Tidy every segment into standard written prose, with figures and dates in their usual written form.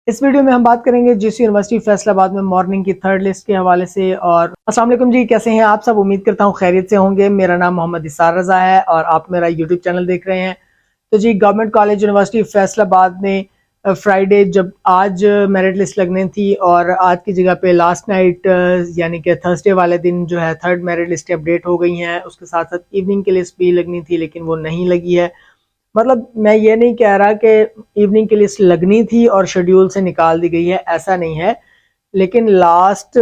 इस वीडियो में हम बात करेंगे जीसी यूनिवर्सिटी फैसलाबाद में मॉर्निंग की थर्ड लिस्ट के हवाले से। और अस्सलाम वालेकुम जी, कैसे हैं आप सब? उम्मीद करता हूँ खैरियत से होंगे। मेरा नाम मोहम्मद इसार रजा है और आप मेरा यूट्यूब चैनल देख रहे हैं। तो जी, गवर्नमेंट कॉलेज यूनिवर्सिटी फैसलाबाद में फ्राइडे जब आज मेरिट लिस्ट लगनी थी और आज की जगह पे लास्ट नाइट यानी कि थर्सडे वाले दिन जो है थर्ड मेरिट लिस्ट अपडेट हो गई हैं। उसके साथ साथ इवनिंग की लिस्ट भी लगनी थी लेकिन वो नहीं लगी है। मतलब मैं ये नहीं कह रहा कि इवनिंग की लिस्ट लगनी थी और शेड्यूल से निकाल दी गई है, ऐसा नहीं है। लेकिन लास्ट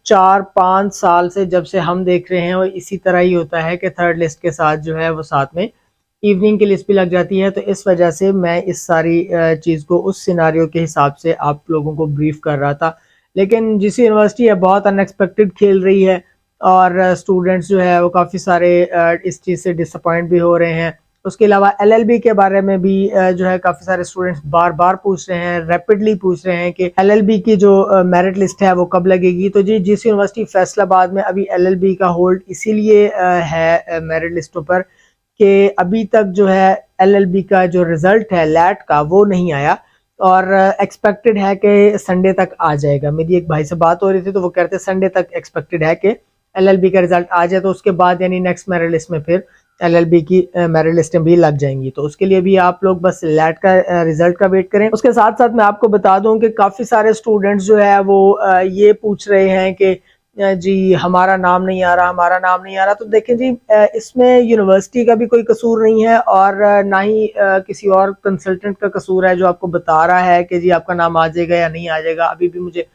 4-5 साल से जब से हम देख रहे हैं वो इसी तरह ही होता है कि थर्ड लिस्ट के साथ जो है वो साथ में इवनिंग की लिस्ट भी लग जाती है। तो इस वजह से मैं इस सारी चीज़ को उस सिनारियो के हिसाब से आप लोगों को ब्रीफ कर रहा था। लेकिन जिस यूनिवर्सिटी है बहुत अनएक्सपेक्टेड खेल रही है और स्टूडेंट्स जो है वो काफ़ी सारे इस चीज़ से डिसअपॉइंट भी हो रहे हैं। उसके अलावा एलएलबी के बारे में भी जो है काफ़ी सारे स्टूडेंट्स बार बार पूछ रहे हैं, रैपिडली पूछ रहे हैं कि एलएलबी की जो मेरिट लिस्ट है वो कब लगेगी। तो जी, जिस यूनिवर्सिटी फैसलाबाद में अभी एलएलबी का होल्ड इसीलिए है मेरिट लिस्टों पर कि अभी तक जो है एलएलबी का जो रिजल्ट है लैट का वो नहीं आया और एक्सपेक्टेड है कि संडे तक आ जाएगा। मेरी एक भाई से बात हो रही थी तो वो कहते संडे तक एक्सपेक्टेड है कि एलएलबी का रिजल्ट आ जाए, तो उसके बाद यानी नेक्स्ट मेरिट लिस्ट में फिर एलएलबी की मेरिट लिस्टें भी लग जाएंगी। तो उसके लिए भी आप लोग बस लैट का रिजल्ट का वेट करें। उसके साथ साथ मैं आपको बता दूं कि काफ़ी सारे स्टूडेंट्स जो है वो ये पूछ रहे हैं कि जी हमारा नाम नहीं आ रहा, हमारा नाम नहीं आ रहा। तो देखें जी, इसमें यूनिवर्सिटी का भी कोई कसूर नहीं है और ना ही किसी और कंसल्टेंट का कसूर है जो आपको बता रहा है कि जी आपका नाम आ जाएगा या नहीं आ जाएगा। अभी भी मुझे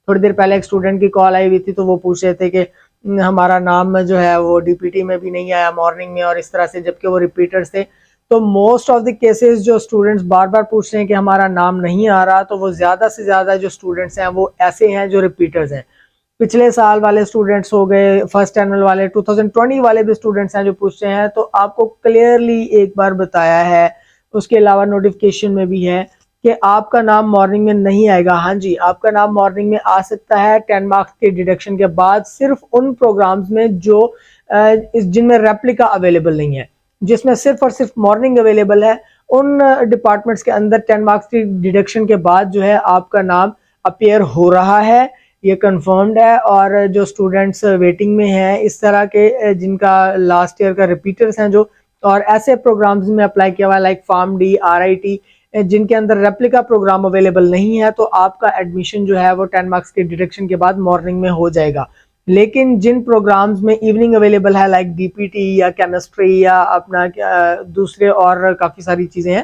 थोड़ी देर पहले एक स्टूडेंट की कॉल आई हुई थी तो वो पूछ रहे थे कि हमारा नाम जो है वो डीपीटी में भी नहीं आया मॉर्निंग में और इस तरह से, जबकि वो रिपीटर्स थे। तो मोस्ट ऑफ द केसेस जो स्टूडेंट्स बार बार पूछ रहे हैं कि हमारा नाम नहीं आ रहा, तो वो ज़्यादा से ज़्यादा जो स्टूडेंट्स हैं वो ऐसे हैं जो रिपीटर्स हैं। पिछले साल वाले स्टूडेंट्स हो गए, फर्स्ट एनुअल वाले, 2020 वाले भी स्टूडेंट्स हैं जो पूछ रहे हैं। तो आपको क्लियरली एक बार बताया है, उसके अलावा नोटिफिकेशन में भी है कि आपका नाम मॉर्निंग में नहीं आएगा। हाँ जी, आपका नाम मॉर्निंग में आ सकता है 10 मार्क्स के डिडक्शन के बाद सिर्फ उन प्रोग्राम्स में जो जिनमें रेप्लिका अवेलेबल नहीं है, जिसमें सिर्फ और सिर्फ मॉर्निंग अवेलेबल है। उन डिपार्टमेंट्स के अंदर 10 मार्क्स की डिडक्शन के बाद जो है आपका नाम अपीयर हो रहा है, ये कंफर्म्ड है। और जो स्टूडेंट्स वेटिंग में हैं इस तरह के जिनका लास्ट ईयर का रिपीटर्स हैं जो, और ऐसे प्रोग्राम्स में अप्लाई किया हुआ है लाइक फार्म डी, आरआईटी, जिनके अंदर रेप्लिका प्रोग्राम अवेलेबल नहीं है, तो आपका एडमिशन जो है वो 10 मार्क्स के डिडक्शन के बाद मॉर्निंग में हो जाएगा। लेकिन जिन प्रोग्राम्स में इवनिंग अवेलेबल है लाइक डीपीटी या केमिस्ट्री या अपना दूसरे और काफ़ी सारी चीज़ें हैं,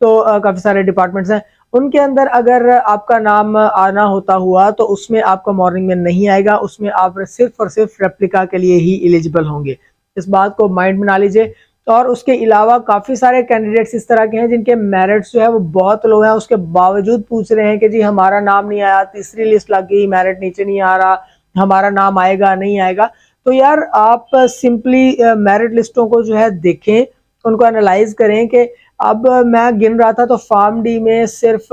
तो काफ़ी सारे डिपार्टमेंट्स हैं, उनके अंदर अगर आपका नाम आना होता हुआ तो उसमें आपका मॉर्निंग में नहीं आएगा, उसमें आप सिर्फ और सिर्फ रेप्लिका के लिए ही एलिजिबल होंगे। इस बात को माइंड बना लीजिए। और उसके अलावा काफ़ी सारे कैंडिडेट्स इस तरह के हैं जिनके मेरिट्स जो है वो बहुत लो हैं, उसके बावजूद पूछ रहे हैं कि जी हमारा नाम नहीं आया, तीसरी लिस्ट लग गई, मेरिट नीचे नहीं आ रहा, हमारा नाम आएगा नहीं आएगा। तो यार आप सिंपली मेरिट लिस्टों को जो है देखें, उनको एनालाइज करें कि अब मैं गिन रहा था तो फार्म डी में सिर्फ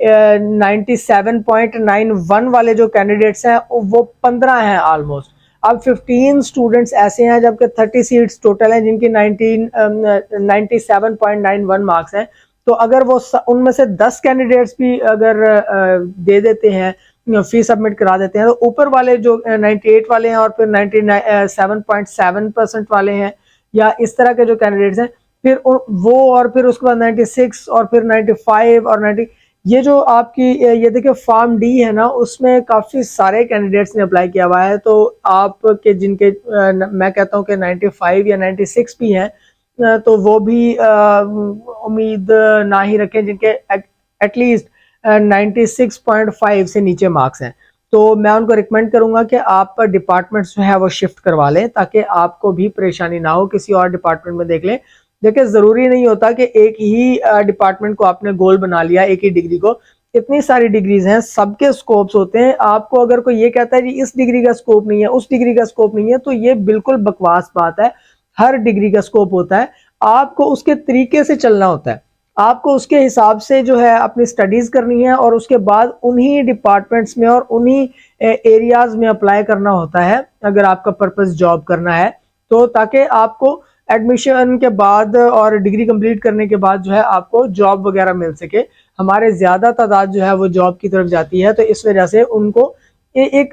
97.91 वाले जो कैंडिडेट्स हैं वो 15 हैं ऑलमोस्ट। अब 15 स्टूडेंट्स ऐसे हैं जबकि 30 सीट्स टोटल हैं जिनकी 97.91 मार्क्स हैं। तो अगर वो उनमें से 10 कैंडिडेट्स भी अगर दे देते हैं, फी सबमिट करा देते हैं, तो ऊपर वाले जो 98 वाले हैं और फिर 97.7% वाले हैं या इस तरह के जो कैंडिडेट्स हैं, फिर वो और फिर उसके बाद 96 और फिर 95 और 90, ये जो आपकी ये देखिए फार्म डी है ना, उसमें काफ़ी सारे कैंडिडेट्स ने अप्लाई किया हुआ है। तो आपके जिनके मैं कहता हूँ कि 95 या 96 भी हैं, तो वो भी उम्मीद ना ही रखें जिनके एटलीस्ट 96.5 से नीचे मार्क्स हैं। तो मैं उनको रिकमेंड करूंगा कि आप डिपार्टमेंट्स जो है वो शिफ्ट करवा लें ताकि आपको भी परेशानी ना हो, किसी और डिपार्टमेंट में देख लें। देखिए ज़रूरी नहीं होता कि एक ही डिपार्टमेंट को आपने गोल बना लिया, एक ही डिग्री को। इतनी सारी डिग्रीज हैं, सबके स्कोप्स होते हैं। आपको अगर कोई ये कहता है जी इस डिग्री का स्कोप नहीं है, उस डिग्री का स्कोप नहीं है, तो ये बिल्कुल बकवास बात है। हर डिग्री का स्कोप होता है, आपको उसके तरीके से चलना होता है, आपको उसके हिसाब से जो है अपनी स्टडीज़ करनी है और उसके बाद उन्हीं डिपार्टमेंट्स में और उन्हीं एरियाज़ में अप्लाई करना होता है अगर आपका पर्पस जॉब करना है। तो ताकि आपको एडमिशन के बाद और डिग्री कंप्लीट करने के बाद जो है आपको जॉब वगैरह मिल सके। हमारे ज़्यादा तादाद जो है वो जॉब की तरफ जाती है, तो इस वजह से उनको एक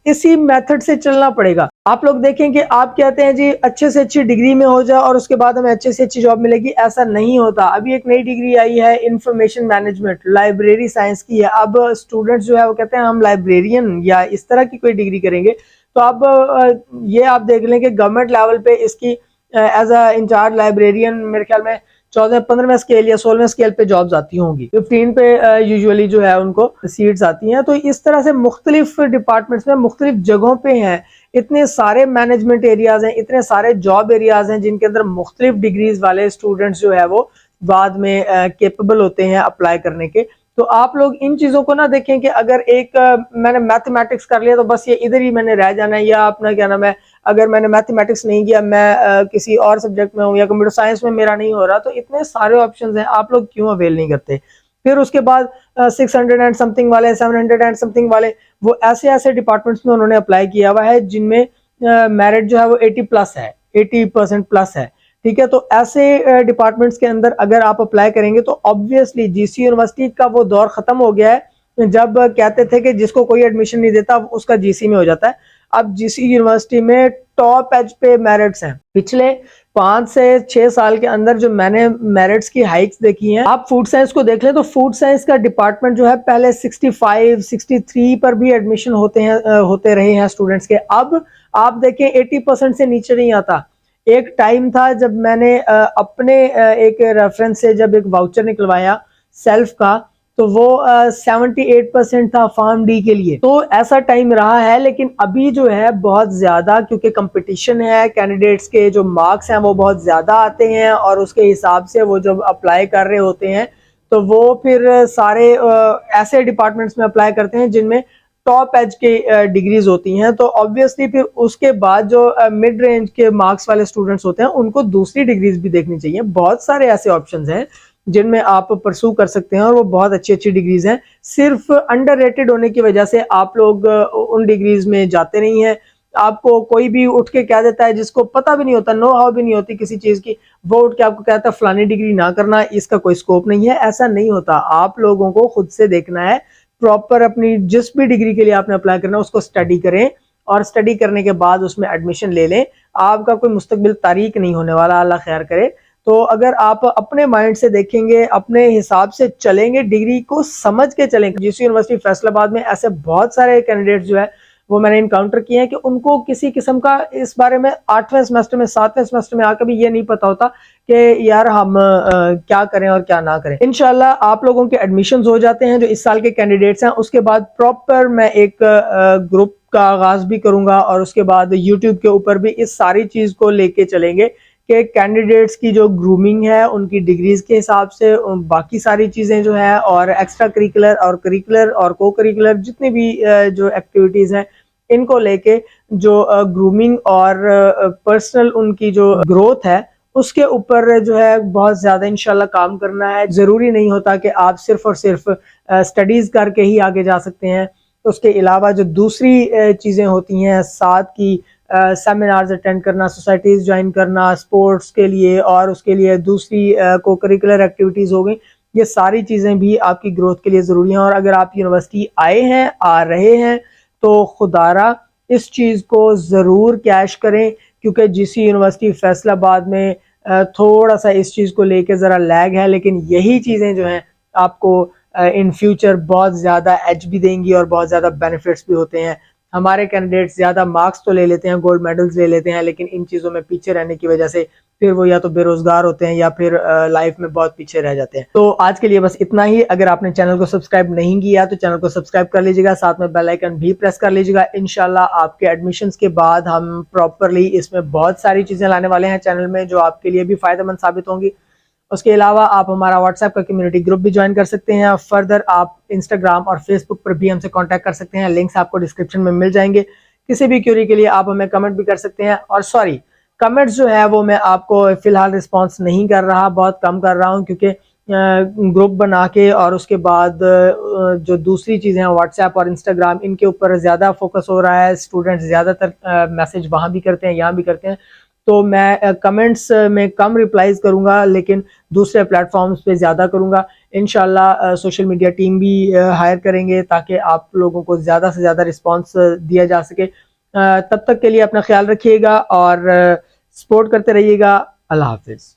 इसी मेथड से चलना पड़ेगा। आप लोग देखें कि आप कहते हैं जी अच्छे से अच्छी डिग्री में हो जाए और उसके बाद हमें अच्छे से अच्छी जॉब मिलेगी, ऐसा नहीं होता। अभी एक नई डिग्री आई है इंफॉर्मेशन मैनेजमेंट, लाइब्रेरी साइंस की है। अब स्टूडेंट्स जो है वो कहते हैं हम लाइब्रेरियन या इस तरह की कोई डिग्री करेंगे, तो अब ये आप देख लें कि गवर्नमेंट लेवल पे इसकी एज अ इंचार्ज लाइब्रेरियन मेरे ख्याल में 14-15वें स्केल या 16वें स्केल पे जॉब्स आती होंगी, 15 पे यूजुअली जो है उनको सीट्स आती हैं। तो इस तरह से मुख्तलिफ डिपार्टमेंट्स में मुख्तलिफ जगहों पे हैं, इतने सारे मैनेजमेंट एरियाज हैं, इतने सारे जॉब एरियाज हैं जिनके अंदर मुख्तलिफ डिग्रीज वाले स्टूडेंट्स जो है वो बाद में केपेबल होते हैं अप्लाई करने के। तो आप लोग इन चीजों को ना देखें कि अगर मैंने मैथमेटिक्स कर लिया तो बस ये इधर ही मैंने रह जाना है, या अपना क्या नाम है, अगर मैंने मैथमेटिक्स नहीं किया मैं किसी और सब्जेक्ट में हूँ या कंप्यूटर साइंस में मेरा नहीं हो रहा, तो इतने सारे ऑप्शंस हैं, आप लोग क्यों अवेल नहीं करते। फिर उसके बाद 600 एंड समथिंग वाले, 700 एंड समथिंग वाले, वो ऐसे ऐसे डिपार्टमेंट्स में उन्होंने अप्लाई किया हुआ है जिनमें मेरिट जो है वो 80 प्लस है, 80% प्लस है। ठीक है, तो ऐसे डिपार्टमेंट्स के अंदर अगर आप अप्लाई करेंगे तो ऑब्वियसली जीसी यूनिवर्सिटी का वो दौर खत्म हो गया है जब कहते थे कि जिसको कोई एडमिशन नहीं देता उसका जीसी में हो जाता है। अब जीसी यूनिवर्सिटी में टॉप एज पे मेरिट्स हैं। पिछले 5 से 6 साल के अंदर जो मैंने मेरिट्स की हाइक्स देखी हैं, आप फूड साइंस को देख लें तो फूड साइंस का डिपार्टमेंट जो है पहले 65, 63 पर भी एडमिशन होते रहे हैं स्टूडेंट्स के। अब आप देखें 80% से नीचे नहीं आता। एक टाइम था जब मैंने अपने एक रेफरेंस से जब एक वाउचर निकलवाया सेल्फ का, तो वो 78% था फार्म डी के लिए। तो ऐसा टाइम रहा है, लेकिन अभी जो है बहुत ज्यादा, क्योंकि कंपटीशन है, कैंडिडेट्स के जो मार्क्स हैं वो बहुत ज्यादा आते हैं और उसके हिसाब से वो जब अप्लाई कर रहे होते हैं तो वो फिर सारे ऐसे डिपार्टमेंट्स में अप्लाई करते हैं जिनमें टॉप एज के डिग्रीज होती हैं। तो ऑब्वियसली फिर उसके बाद जो मिड रेंज के मार्क्स वाले स्टूडेंट्स होते हैं उनको दूसरी डिग्रीज भी देखनी चाहिए। बहुत सारे ऐसे ऑप्शंस हैं जिनमें आप परसू कर सकते हैं और वो बहुत अच्छी अच्छी डिग्रीज हैं। सिर्फ अंडररेटेड होने की वजह से आप लोग उन डिग्रीज में जाते नहीं हैं। आपको कोई भी उठ के कह देता है, जिसको पता भी नहीं होता, नो हाउ भी नहीं होती किसी चीज की, वो उठ के आपको कहता है फलानी डिग्री ना करना, इसका कोई स्कोप नहीं है। ऐसा नहीं होता। आप लोगों को खुद से देखना है, प्रॉपर अपनी जिस भी डिग्री के लिए आपने अप्लाई करना है उसको स्टडी करें और स्टडी करने के बाद उसमें एडमिशन ले लें। आपका कोई मुस्तकबिल तारीक नहीं होने वाला, अल्लाह खैर करे। तो अगर आप अपने माइंड से देखेंगे, अपने हिसाब से चलेंगे, डिग्री को समझ के चलेंगे। जीसी यूनिवर्सिटी फैसलाबाद में ऐसे बहुत सारे कैंडिडेट जो है वो मैंने इनकाउंटर किए हैं कि उनको किसी किस्म का इस बारे में 8वें सेमेस्टर में, 7वें सेमेस्टर में आकर भी ये नहीं पता होता कि यार हम क्या करें और क्या ना करें। इंशाल्लाह आप लोगों के एडमिशंस हो जाते हैं जो इस साल के कैंडिडेट्स हैं, उसके बाद प्रॉपर मैं एक ग्रुप का आगाज भी करूंगा और उसके बाद यूट्यूब के ऊपर भी इस सारी चीज को लेके चलेंगे कि कैंडिडेट्स की जो ग्रूमिंग है उनकी डिग्रीज के हिसाब से बाकी सारी चीजें जो है, और एक्स्ट्रा करिकुलर और करिकुलर और को करिकुलर जितनी भी जो एक्टिविटीज हैं इनको लेके जो ग्रूमिंग और पर्सनल उनकी जो ग्रोथ है उसके ऊपर जो है बहुत ज्यादा इंशाल्लाह काम करना है। जरूरी नहीं होता कि आप सिर्फ और सिर्फ स्टडीज करके ही आगे जा सकते हैं। तो उसके अलावा जो दूसरी चीजें होती हैं साथ की, सेमिनार्स अटेंड करना, सोसाइटीज ज्वाइन करना स्पोर्ट्स के लिए, और उसके लिए दूसरी को करिकुलर एक्टिविटीज हो गई, ये सारी चीजें भी आपकी ग्रोथ के लिए जरूरी हैं। और अगर आप यूनिवर्सिटी आए हैं, आ रहे हैं, तो खुदारा इस चीज को जरूर कैश करें, क्योंकि जीसी यूनिवर्सिटी फैसलाबाद में थोड़ा सा इस चीज को लेके जरा लैग है, लेकिन यही चीजें जो हैं आपको इन फ्यूचर बहुत ज्यादा एज भी देंगी और बहुत ज्यादा बेनिफिट्स भी होते हैं। हमारे कैंडिडेट्स ज्यादा मार्क्स तो ले लेते हैं, गोल्ड मेडल्स ले लेते हैं, लेकिन इन चीजों में पीछे रहने की वजह से फिर वो या तो बेरोजगार होते हैं या फिर लाइफ में बहुत पीछे रह जाते हैं। तो आज के लिए बस इतना ही। अगर आपने चैनल को सब्सक्राइब नहीं किया तो चैनल को सब्सक्राइब कर लीजिएगा, साथ में बेल आइकन भी प्रेस कर लीजिएगा। इंशाल्लाह आपके एडमिशंस के बाद हम प्रॉपरली इसमें बहुत सारी चीजें लाने वाले हैं चैनल में जो आपके लिए भी फायदेमंद साबित होंगी। उसके अलावा आप हमारा व्हाट्सएप का कम्युनिटी ग्रुप भी ज्वाइन कर सकते हैं। फर्दर आप इंस्टाग्राम और फेसबुक पर भी हमसे कांटेक्ट कर सकते हैं, लिंक्स आपको डिस्क्रिप्शन में मिल जाएंगे। किसी भी क्यूरी के लिए आप हमें कमेंट भी कर सकते हैं। और सॉरी, कमेंट्स जो है वो मैं आपको फिलहाल रिस्पॉन्स नहीं कर रहा, बहुत कम कर रहा हूँ, क्योंकि ग्रुप बना के और उसके बाद जो दूसरी चीज़ें हैं व्हाट्सएप और इंस्टाग्राम, इनके ऊपर ज़्यादा फोकस हो रहा है। स्टूडेंट्स ज़्यादातर मैसेज वहाँ भी करते हैं, यहाँ भी करते हैं, तो मैं कमेंट्स में कम रिप्लाईज करूंगा, लेकिन दूसरे प्लेटफॉर्म्स पे ज़्यादा करूंगा। इंशाल्लाह सोशल मीडिया टीम भी हायर करेंगे ताकि आप लोगों को ज़्यादा से ज़्यादा रिस्पांस दिया जा सके। तब तक के लिए अपना ख्याल रखिएगा और सपोर्ट करते रहिएगा। अल्लाह हाफिज़।